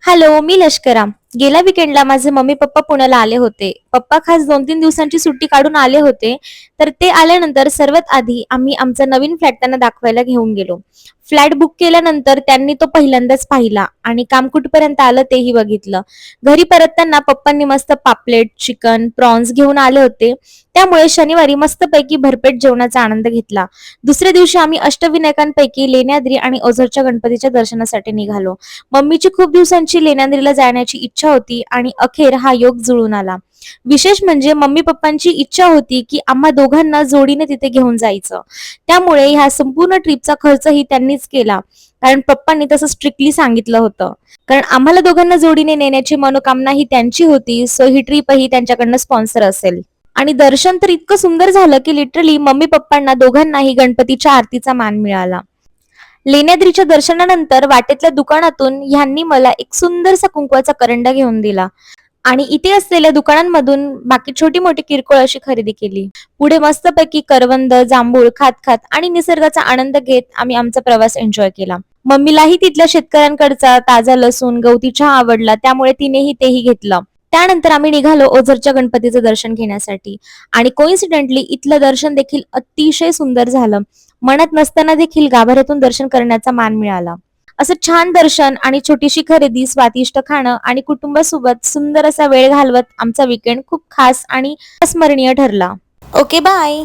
Hello, मी लष्करा. गेल्या वीकेंडला माझे मम्मी पप्पा पुण्याला आले होते. पप्पा खास 2-3 दिवसांची सुट्टी काढून आले होते. तर ते आल्यानंतर सर्वात आधी आम्ही आमचा नवीन फ्लॅट त्यांना दाखवायला घेऊन गेलो. फ्लॅट बुक केल्यानंतर त्यांनी तो पहिल्यांदाच पाहिला आणि काम कुठपर्यंत आलं तेही बघितलं. घरी परतताना पप्पांनी मस्त पापलेट, चिकन, प्रॉन्स घेऊन आले होते. त्यामुळे शनिवारी मस्तपैकी भरपेट जेवणाचा आनंद घेतला. दुसऱ्या दिवशी आम्ही अष्टविनायकांपैकी लेण्याद्री आणि ओझरच्या गणपतीच्या दर्शनासाठी निघालो. मम्मीची खूप दिवसांची लेण्याद्रीला जाण्याची इच्छा होती आणि अखेर हा योग जुळून आला. विशेष म्हणजे मम्मी पप्पांची इच्छा होती की आम्हा दोघांना जोडीने तिथे घेऊन जायचं. त्यामुळे ह्या संपूर्ण ट्रिपचा खर्चही त्यांनीच केला. कारण पप्पांनी तसं स्ट्रिक्टली सांगितलं होतं. कारण आम्हाला दोघांना जोडीने नेण्याची मनोकामना ही त्यांची होती. सो ही ट्रिपही त्यांच्याकडनं स्पॉन्सर असेल. आणि दर्शन तर इतकं सुंदर झालं की लिटरली मम्मी पप्पांना दोघांनाही गणपतीच्या आरतीचा मान मिळाला. लेण्याद्रीच्या दर्शनानंतर वाटेतल्या दुकानातून ह्यांनी मला एक सुंदरसा कुंकवाचा करंडा घेऊन दिला आणि इथे असलेल्या दुकानांमधून बाकी छोटी मोठी किरकोळ अशी खरेदी केली. पुढे मस्तपैकी करवंद, जांभूळ खात खात आणि निसर्गाचा आनंद घेत आम्ही आमचा प्रवास एन्जॉय केला. मम्मीलाही तिथल्या शेतकऱ्यांकडचा ताजा लसूण, गवती चहा आवडला, त्यामुळे तिनेही तेही घेतलं. त्यानंतर आम्ही निघालो ओझरच्या गणपतीचं दर्शन घेण्यासाठी आणि कोइन्सिडेंटली इथलं दर्शन देखील अतिशय सुंदर झालं. मनात नसताना देखील गाभाऱ्यातून दर्शन करण्याचा मान मिळाला. असं छान दर्शन आणि छोटीशी खरेदी, स्वादिष्ट खाणं आणि कुटुंबासोबत सुंदर असा वेळ घालवत आमचा वीकेंड खूप खास आणि स्मरणीय ठरला. Okay, bye.